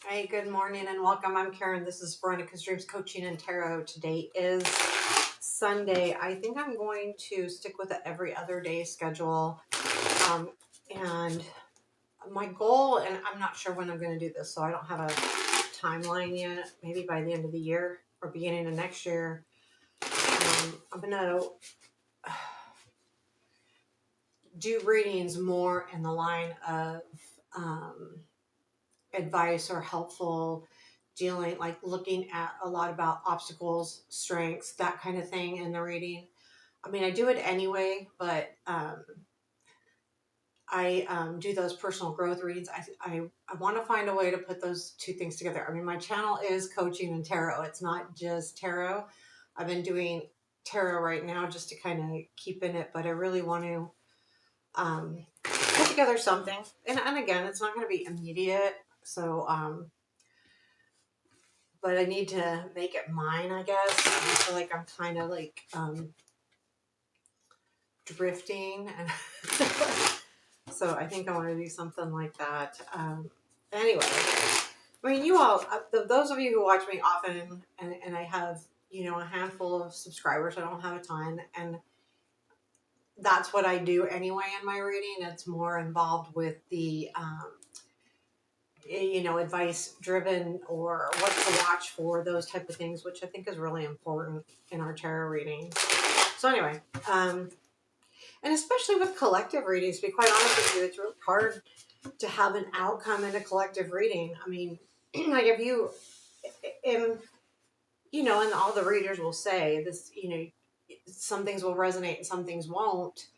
Hey, good morning and welcome. I'm Karen. This is Veronica's Dreams Coaching and Tarot. Today is Sunday. I think I'm going to stick with the every other day schedule. And my goal, and I'm not sure when I'm going to do this, so I don't have a timeline yet. Maybe by the end of the year or beginning of next year. I'm going to do readings more in the line of advice or helpful dealing, like looking at a lot about obstacles, strengths, that kind of thing in the reading. I mean, I do it anyway, but I do those personal growth readings. I want to find a way to put those two things together. I mean, my channel is coaching and tarot. It's not just tarot. I've been doing tarot right now just to kind of keep in it, but I really want to put together something. And again, it's not going to be immediate. So, but I need to make it mine, I guess. I feel like I'm kind of like drifting. And so I think I want to do something like that. Anyway, I mean, you all, those of you who watch me often, and I have, a handful of subscribers, I don't have a ton, and that's what I do anyway in my reading. It's more involved with the, advice driven or what to watch for, those type of things, which I think is really important in our tarot reading. So anyway, and especially with collective readings, to be quite honest with you, it's really hard to have an outcome in a collective reading. I mean, like if you, and and all the readers will say this, some things will resonate and some things won't.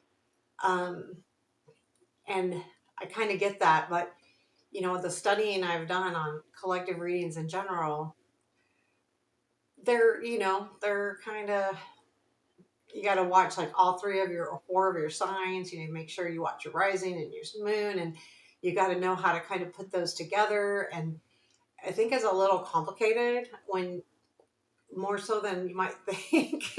And I kind of get that, but the studying I've done on collective readings in general, they're kind of, you got to watch like all three of your or four of your signs. You need to make sure you watch your rising and your moon, and you got to know how to kind of put those together. And I think it's a little complicated when more so than you might think.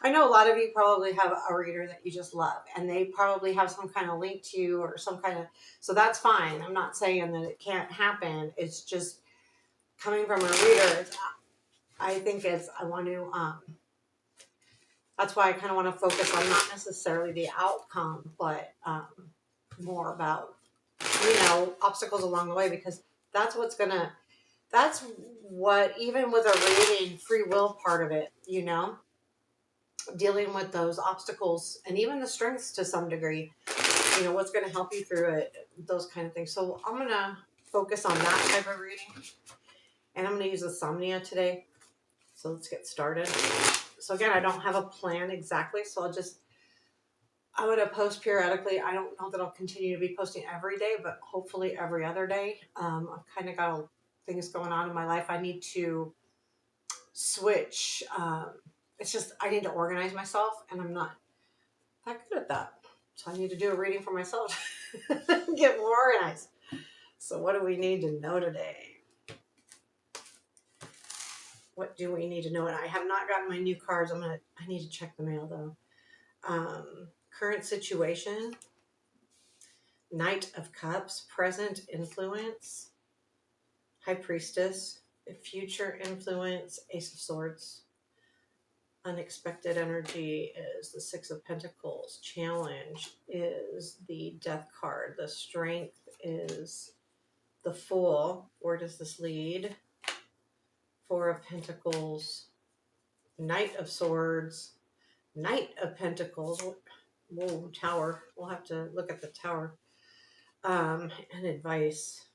I know a lot of you probably have a reader that you just love, and they probably have some kind of link to you or some kind of, so that's fine. I'm not saying that it can't happen. It's just coming from a reader. I think I want to, that's why I kind of want to focus on not necessarily the outcome, but more about, obstacles along the way, because that's that's what, even with a reading, free will part of it, dealing with those obstacles and even the strengths to some degree, what's going to help you through it, those kind of things. So I'm going to focus on that type of reading, and I'm going to use the Somnia today. So let's get started. So again, I don't have a plan exactly, so I'm going to post periodically. I don't know that I'll continue to be posting every day, but hopefully every other day. I've kind of got things going on in my life. I need to switch. It's just, I need to organize myself, and I'm not that good at that. So I need to do a reading for myself, get more organized. So what do we need to know today? What do we need to know? And I have not gotten my new cards. I need to check the mail though. Current situation, Knight of Cups, present influence, High Priestess, future influence, Ace of Swords. Unexpected energy is the Six of Pentacles. Challenge is the Death card. The strength is the Fool. Where does this lead? Four of Pentacles, Knight of Swords, Knight of Pentacles. Whoa, Tower. We'll have to look at the Tower. And advice.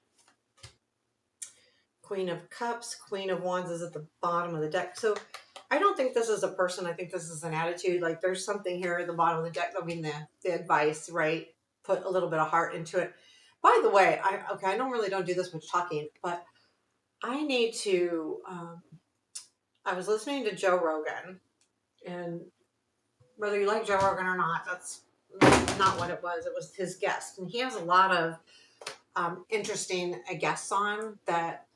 Queen of Cups, Queen of Wands is at the bottom of the deck. So I don't think this is a person. I think this is an attitude. Like there's something here at the bottom of the deck. I mean, the advice, right? Put a little bit of heart into it. By the way, I don't do this much talking, but I need to, I was listening to Joe Rogan, and whether you like Joe Rogan or not, that's not what it was. It was his guest. And he has a lot of interesting guests on that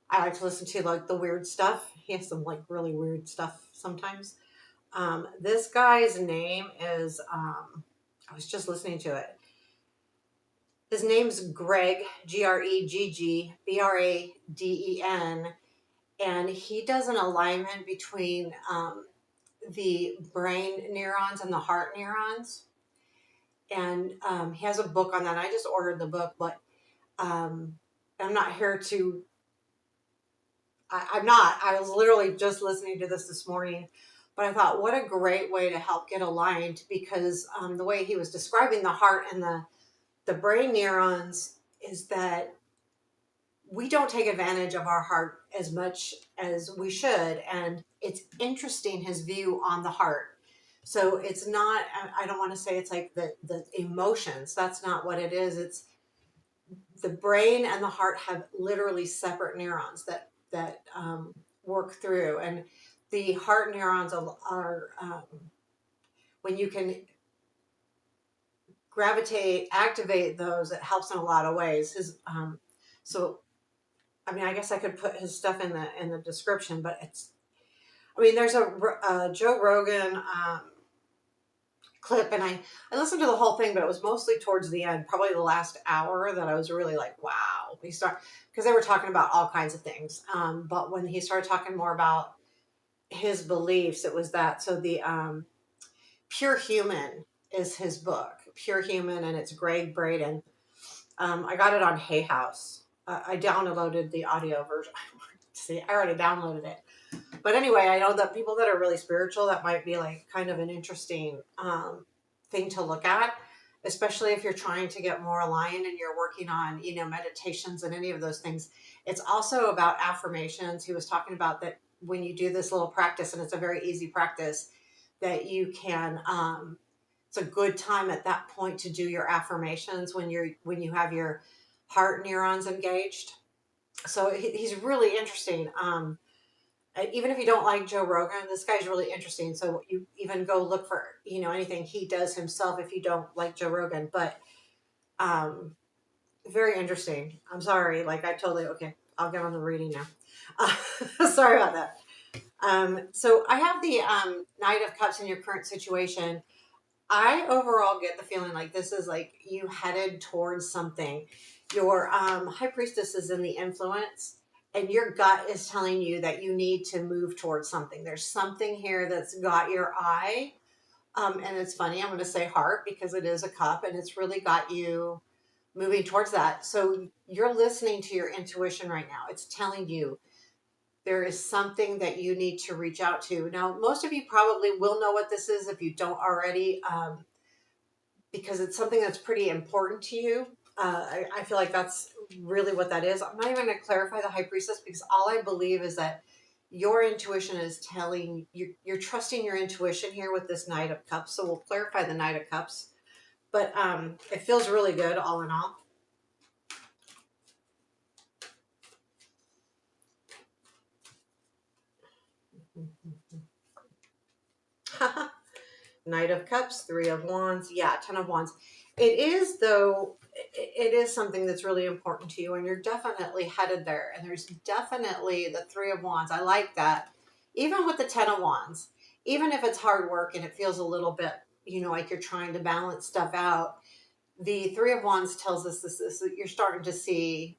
I like to listen to, like the weird stuff. He has some like really weird stuff sometimes. This guy's name is, I was just listening to it. His name's Greg, Greggbraden, and he does an alignment between the brain neurons and the heart neurons. And he has a book on that. I just ordered the book, but I'm not here to. I'm not. I was literally just listening to this morning, but I thought, what a great way to help get aligned, because the way he was describing the heart and the brain neurons is that we don't take advantage of our heart as much as we should. And it's interesting, his view on the heart. So it's not, I don't want to say it's like the emotions. That's not what it is. It's the brain and the heart have literally separate neurons that work through. And the heart neurons are when you can activate those, it helps in a lot of ways. So I mean, I guess I could put his stuff in the description, but it's. I mean, there's a Joe Rogan clip, and I listened to the whole thing, but it was mostly towards the end, probably the last hour, that I was really like, wow. Because they were talking about all kinds of things, but when he started talking more about his beliefs, it was that. So the Pure Human is his book, Pure Human, and it's Greg Braden. I got it on Hay House. I downloaded the audio version. See, I already downloaded it. But anyway, I know that people that are really spiritual, that might be like kind of an interesting thing to look at, especially if you're trying to get more aligned and you're working on, meditations and any of those things. It's also about affirmations. He was talking about that when you do this little practice, and it's a very easy practice, that you can, it's a good time at that point to do your affirmations when you have your heart neurons engaged. So he's really interesting. Even if you don't like Joe Rogan, this guy's really interesting. So you even go look for, anything he does himself if you don't like Joe Rogan. But very interesting. I'm sorry. Like okay, I'll get on the reading now. Sorry about that. So I have the Knight of Cups in your current situation. I overall get the feeling like this is like you headed towards something. Your High Priestess is in the influence, and your gut is telling you that you need to move towards something. There's something here that's got your eye. And it's funny, I'm going to say heart because it is a cup, and it's really got you moving towards that. So you're listening to your intuition right now. It's telling you there is something that you need to reach out to. Now, most of you probably will know what this is if you don't already, because it's something that's pretty important to you. I feel like that's really what that is. I'm not even going to clarify the High Priestess, because all I believe is that your intuition is telling you, you're trusting your intuition here with this Knight of Cups. So we'll clarify the Knight of Cups. But it feels really good all in all. Knight of Cups, Three of Wands, yeah, Ten of Wands. It is, though, it is something that's really important to you, and you're definitely headed there. And there's definitely the Three of Wands. I like that. Even with the Ten of Wands, even if it's hard work and it feels a little bit, like you're trying to balance stuff out, the Three of Wands tells us this that you're starting to see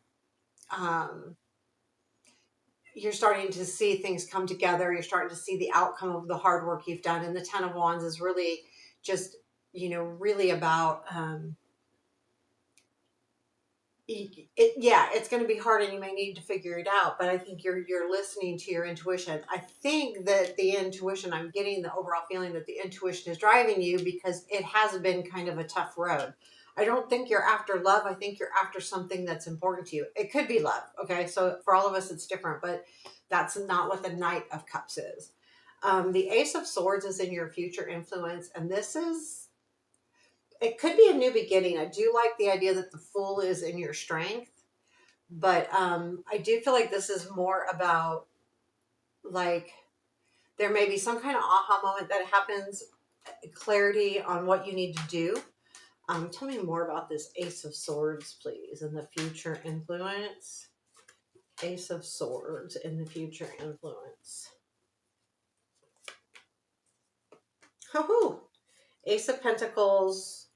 um, you're starting to see things come together. You're starting to see the outcome of the hard work you've done. And the Ten of Wands is really just, really about, it's going to be hard and you may need to figure it out. But I think you're listening to your intuition. I think that the intuition, I'm getting the overall feeling that the intuition is driving you because it has been kind of a tough road. I don't think you're after love. I think you're after something that's important to you. It could be love. Okay. So for all of us, it's different, but that's not what the Knight of Cups is. The Ace of Swords is in your future influence. And it could be a new beginning. I do like the idea that the Fool is in your strength, but I do feel like this is more about, like, there may be some kind of aha moment that happens, clarity on what you need to do. Tell me more about this Ace of Swords, please, in the future influence. Ace of Swords in the future influence. Ace of Pentacles,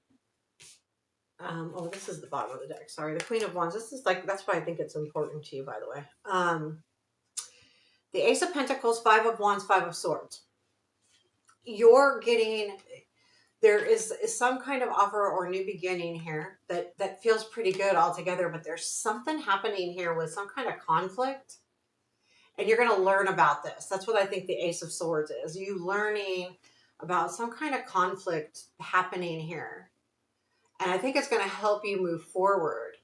Oh, this is the bottom of the deck. Sorry, the Queen of Wands. This is like, that's why I think it's important to you, by the way. The Ace of Pentacles, Five of Wands, Five of Swords. You're getting, there is some kind of offer or new beginning here that feels pretty good altogether, but there's something happening here with some kind of conflict, and you're going to learn about this. That's what I think the Ace of Swords is. You learning about some kind of conflict happening here, and I think it's going to help you move forward.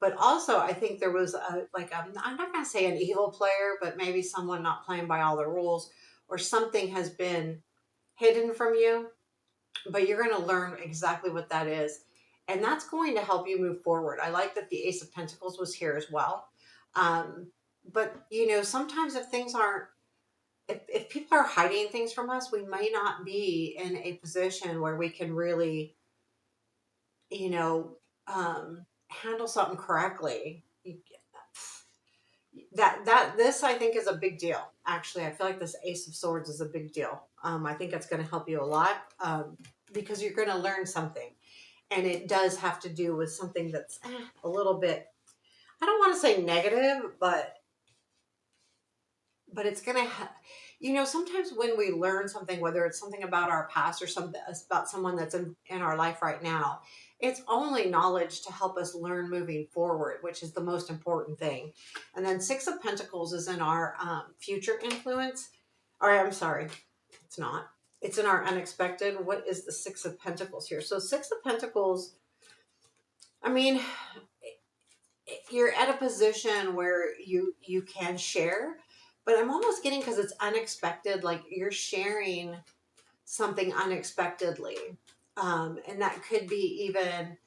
But also, I think there was I'm not going to say an evil player, but maybe someone not playing by all the rules, or something has been hidden from you, but you're going to learn exactly what that is. And that's going to help you move forward. I like that the Ace of Pentacles was here as well. Um, but, sometimes if things aren't, if people are hiding things from us, we may not be in a position where we can really, you know, handle something correctly. This I think is a big deal. Actually, I feel like this Ace of Swords is a big deal. I think it's going to help you a lot, because you're going to learn something, and it does have to do with something that's a little bit, I don't want to say negative, but it's going to sometimes when we learn something, whether it's something about our past or something about someone that's in our life right now, it's only knowledge to help us learn moving forward, which is the most important thing. And then Six of Pentacles is in our future influence. Or I'm sorry, it's not. It's in our unexpected. What is the Six of Pentacles here? So Six of Pentacles, I mean, you're at a position where you can share, but I'm almost getting, because it's unexpected, like you're sharing something unexpectedly. And that could be even,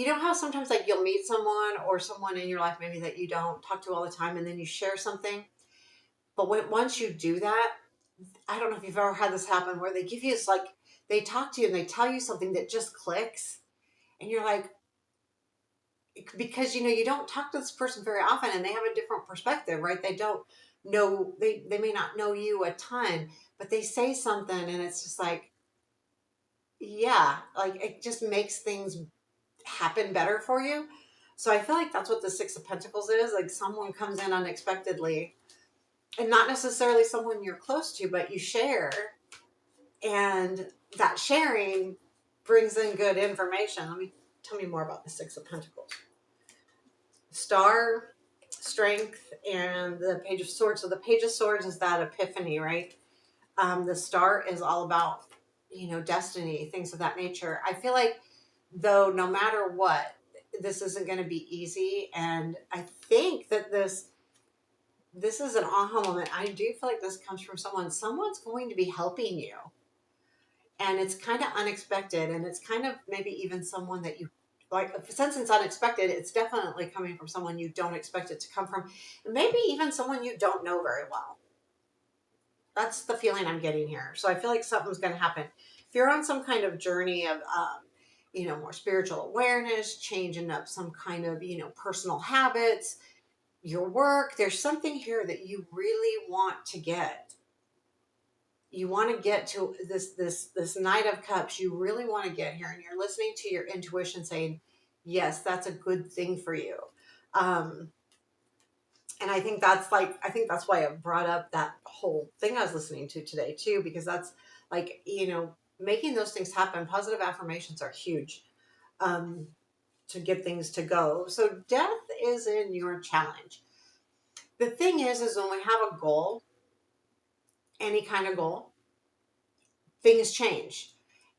how sometimes like you'll meet someone or someone in your life maybe that you don't talk to all the time, and then you share something, but once you do that, I don't know if you've ever had this happen where they give you this, like, they talk to you and they tell you something that just clicks, and you're like, because you don't talk to this person very often, and they have a different perspective, right? They don't know, they may not know you a ton, but they say something and it's just like, yeah, like it just makes things happen better for you. So I feel like that's what the Six of Pentacles is. Like someone comes in unexpectedly, and not necessarily someone you're close to, but you share, and that sharing brings in good information. Tell me more about the Six of Pentacles. Star, Strength, and the Page of Swords. So the Page of Swords is that epiphany, right? The Star is all about, destiny, things of that nature. I feel like, though, no matter what, this isn't going to be easy. And I think that this is an aha moment. I do feel like this comes from someone's going to be helping you. And it's kind of unexpected, and it's kind of maybe even someone that you, like, since it's unexpected, it's definitely coming from someone you don't expect it to come from, and maybe even someone you don't know very well. That's the feeling I'm getting here. So I feel like something's going to happen. If you're on some kind of journey of, more spiritual awareness, changing up some kind of, personal habits, your work, there's something here that you really want to get. You want to get to this Knight of Cups. You really want to get here, and you're listening to your intuition saying, yes, that's a good thing for you. And I think that's why I brought up that whole thing I was listening to today too, because that's like, making those things happen. Positive affirmations are huge, to get things to go. So death is in your challenge. The thing is when we have a goal, any kind of goal, things change,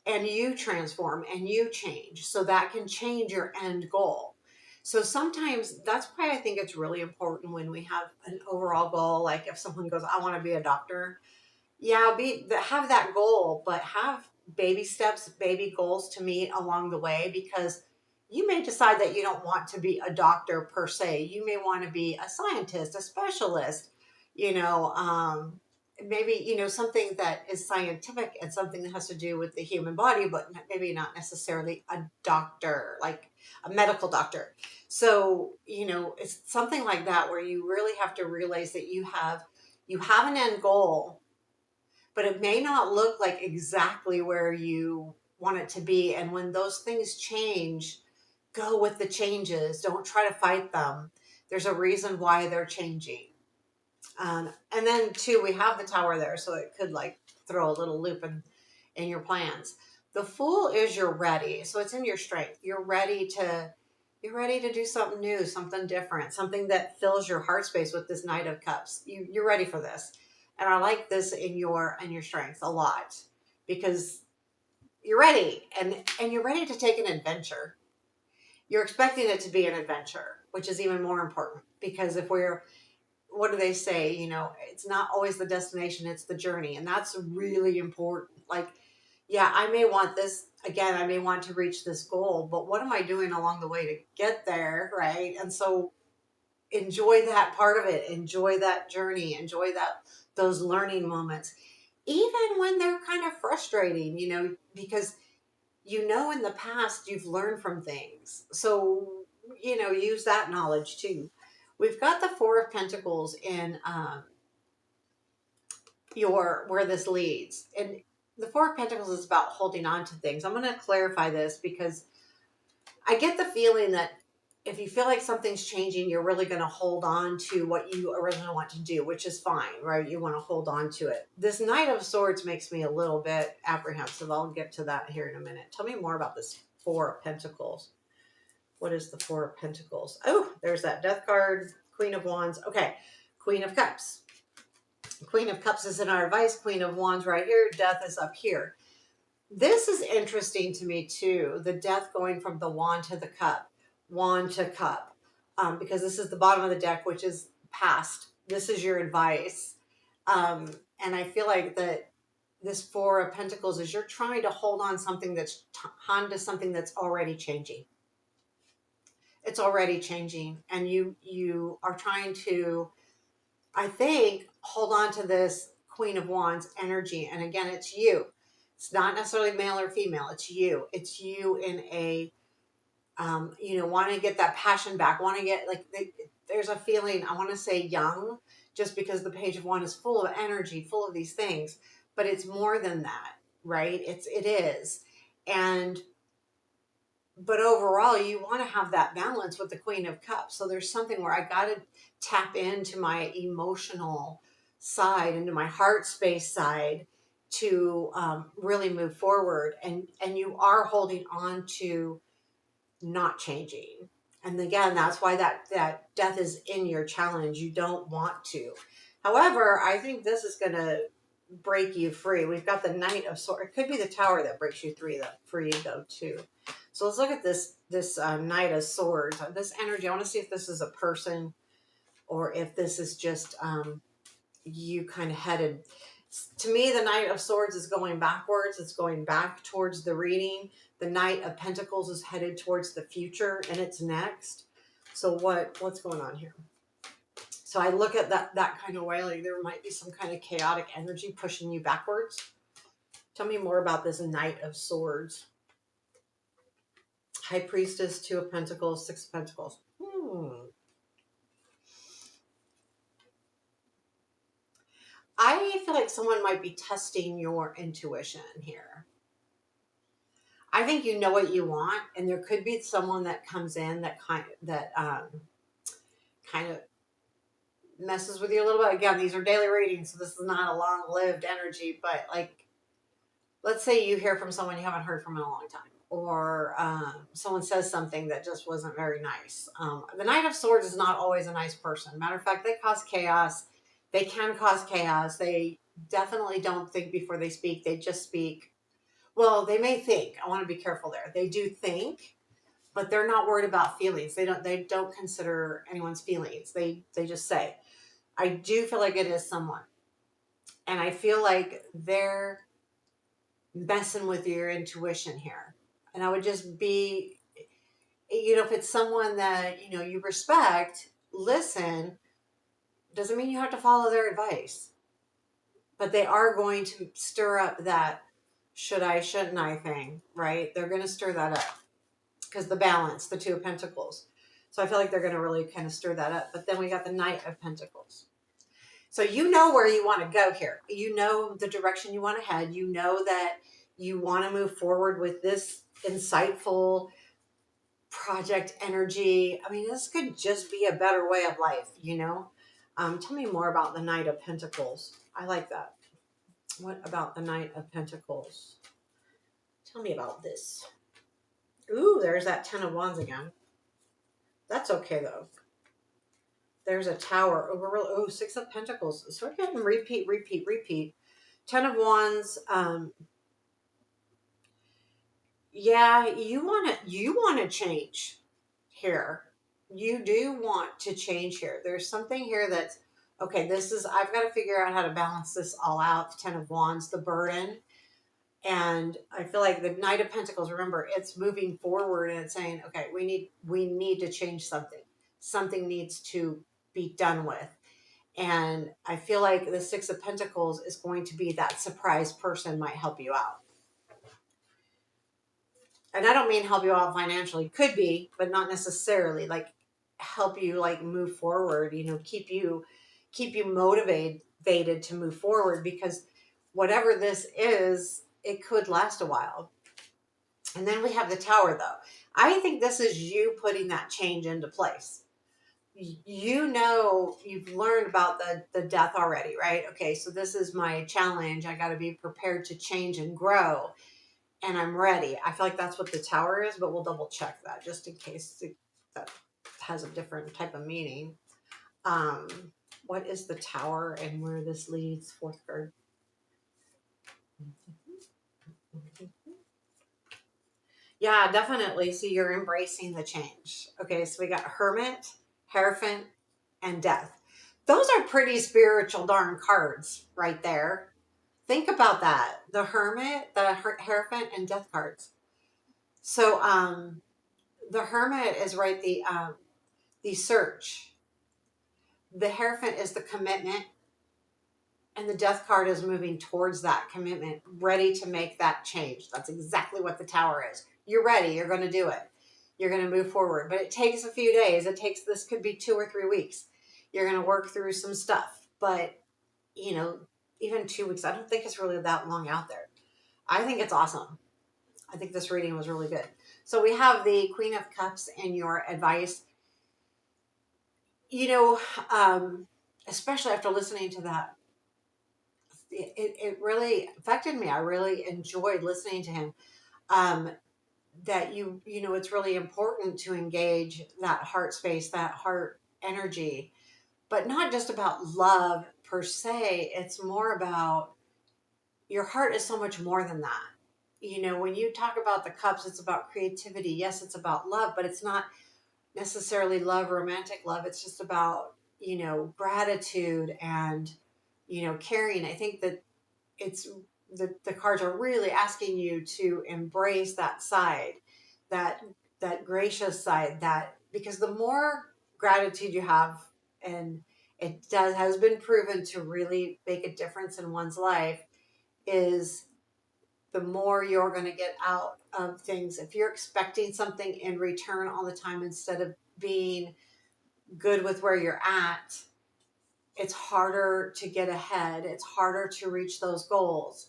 and you transform and you change. So that can change your end goal. So sometimes that's why I think it's really important when we have an overall goal. Like if someone goes, I want to be a doctor. Yeah, have that goal, but have baby steps, baby goals to meet along the way, because you may decide that you don't want to be a doctor per se. You may want to be a scientist, a specialist, you know, maybe, something that is scientific and something that has to do with the human body, but maybe not necessarily a doctor, like a medical doctor. So, it's something like that where you really have to realize that you have an end goal, but it may not look like exactly where you want it to be. And when those things change, go with the changes. Don't try to fight them. There's a reason why they're changing. And then too, we have the Tower there, so it could like throw a little loop in your plans. The Fool is you're ready, so it's in your strength. You're ready to do something new, something different, something that fills your heart space with this Knight of Cups. You're ready for this, and I like this in your strength a lot because you're ready, and you're ready to take an adventure. You're expecting it to be an adventure, which is even more important because if we're what do they say? It's not always the destination, it's the journey. And that's really important. Like, yeah, I may want this again, I may want to reach this goal, but what am I doing along the way to get there? Right. And so enjoy that part of it, enjoy that journey, enjoy those learning moments, even when they're kind of frustrating, because in the past you've learned from things. So, use that knowledge too. We've got the Four of Pentacles in your where this leads. And the Four of Pentacles is about holding on to things. I'm going to clarify this because I get the feeling that if you feel like something's changing, you're really going to hold on to what you originally want to do, which is fine, right? You want to hold on to it. This Knight of Swords makes me a little bit apprehensive. I'll get to that here in a minute. Tell me more about this Four of Pentacles. What is the Four of Pentacles? Oh, there's that Death card, Queen of Wands. Okay, Queen of Cups. Queen of Cups is in our advice. Queen of Wands right here. Death is up here. This is interesting to me too. The Death going from the Wand to the Cup. Wand to Cup. Because this is the bottom of the deck, which is past. This is your advice. And I feel like that this Four of Pentacles is you're trying to hold on something that's onto something that's already changing. It's already changing, and you are trying to, I think, hold on to this Queen of Wands energy. And again, it's you. It's not necessarily male or female. It's you. It's you in a want to get that passion back. Want to get like there's a feeling. I want to say young, just because the Page of Wands is full of energy, full of these things, but it's more than that, right? It is, and but overall you want to have that balance with the Queen of Cups. So there's something where I got to tap into my emotional side, into my heart space side, to really move forward. And you are holding on to not changing. And again, that's why that death is in your challenge. You don't want to. However, I think this is going to break you free. We've got the Knight of Swords. It could be the Tower that breaks you free though too. So let's look at this Knight of Swords. This energy. I want to see if this is a person or if this is just you kind of headed. To me, the Knight of Swords is going backwards. It's going back towards the reading. The Knight of Pentacles is headed towards the future, and it's next. So what's going on here? So I look at that kind of way, like there might be some kind of chaotic energy pushing you backwards. Tell me more about this Knight of Swords. High Priestess, Two of Pentacles, Six of Pentacles. I feel like someone might be testing your intuition here. I think you know what you want, and there could be someone that comes in that kind of messes with you a little bit. Again, these are daily readings, so this is not a long-lived energy, but like, let's say you hear from someone you haven't heard from in a long time, or someone says something that just wasn't very nice. The Knight of Swords is not always a nice person. Matter of fact, they cause chaos. They can cause chaos. They definitely don't think before they speak. They just speak. Well, they may think. I want to be careful there. They do think, but they're not worried about feelings. They don't consider anyone's feelings. They just say. I do feel like it is someone. And I feel like they're messing with your intuition here. And I would just be, if it's someone that, you respect, listen, doesn't mean you have to follow their advice. But they are going to stir up that should I, shouldn't I thing, right? They're going to stir that up because the balance, the Two of Pentacles. So I feel like they're going to really kind of stir that up. But then we got the Knight of Pentacles. So you know where you want to go here. You know the direction you want to head. You know that You want to move forward with this insightful project energy. I mean, this could just be a better way of life, you know? Tell me more about the Knight of Pentacles. I like that. What about the Knight of Pentacles? Tell me about this. Ooh, there's that Ten of Wands again. That's okay, though. There's a Tower. Oh, Six of Pentacles. So we're getting repeat, repeat, repeat. Ten of Wands. Yeah, you want to change here. You do want to change here. There's something here that's okay. I've got to figure out how to balance this all out. The Ten of Wands, the burden. And I feel like the Knight of Pentacles, remember, it's moving forward and it's saying, okay, we need to change something. Something needs to be done with. And I feel like the Six of Pentacles is going to be that surprise person might help you out. And I don't mean help you out financially. Could be, but not necessarily. Like help you like move forward, keep you motivated to move forward, because whatever this is, it could last a while. And then we have the Tower, though. I think this is you putting that change into place. You've learned about the death already, right? Okay, so this is my challenge. I got to be prepared to change and grow, and I'm ready. I feel like that's what the Tower is, but we'll double check that just in case that has a different type of meaning. Um, what is the Tower and where this leads? Fourth card. Yeah, definitely. So you're embracing the change. Okay, so we got Hermit, Hierophant, and Death. Those are pretty spiritual darn cards right there. Think about that. The Hermit, the Hierophant, and Death cards. So the Hermit is right, the search. The Hierophant is the commitment, and the Death card is moving towards that commitment, ready to make that change. That's exactly what the Tower is. You're ready. You're going to do it. You're going to move forward. But it takes a few days. This could be 2 or 3 weeks. You're going to work through some stuff. But, even 2 weeks, I don't think it's really that long out there. I think it's awesome. I think this reading was really good. So we have the Queen of Cups and your advice. Especially after listening to that, it really affected me. I really enjoyed listening to him. That it's really important to engage that heart space, that heart energy, but not just about love per se. It's more about your heart is so much more than that. When you talk about the cups, it's about creativity. Yes, it's about love, but it's not necessarily love, romantic love. It's just about, gratitude and, caring. I think that it's the cards are really asking you to embrace that side, that gracious side, that because the more gratitude you have, and has been proven to really make a difference in one's life, is the more you're going to get out of things. If you're expecting something in return all the time instead of being good with where you're at, it's harder to get ahead. It's harder to reach those goals.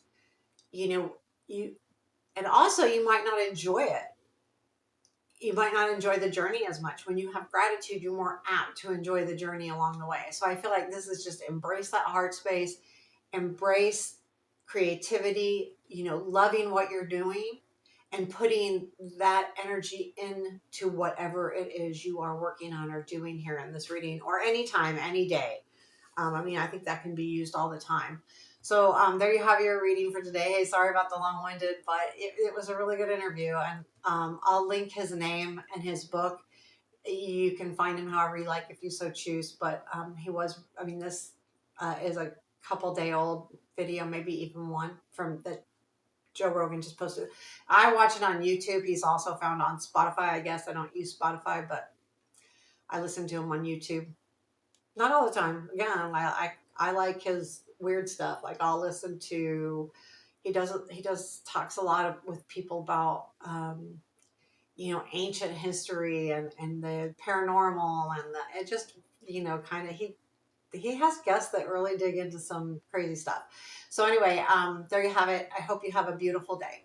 You and also you might not enjoy it. You might not enjoy the journey as much. When you have gratitude, you're more apt to enjoy the journey along the way. So I feel like this is just embrace that heart space, embrace creativity, loving what you're doing and putting that energy into whatever it is you are working on or doing here in this reading, or anytime, any day. I think that can be used all the time. So there you have your reading for today. Hey, sorry about the long-winded, but it was a really good interview. And I'll link his name and his book. You can find him however you like if you so choose. But this is a couple day old video, maybe even one from that Joe Rogan just posted. I watch it on YouTube. He's also found on Spotify. I guess I don't use Spotify, but I listen to him on YouTube. Not all the time. Again, I like his weird stuff. Like I'll listen to. Talks a lot with people about ancient history and the paranormal, and it just kind of he has guests that really dig into some crazy stuff. So anyway, there you have it. I hope you have a beautiful day.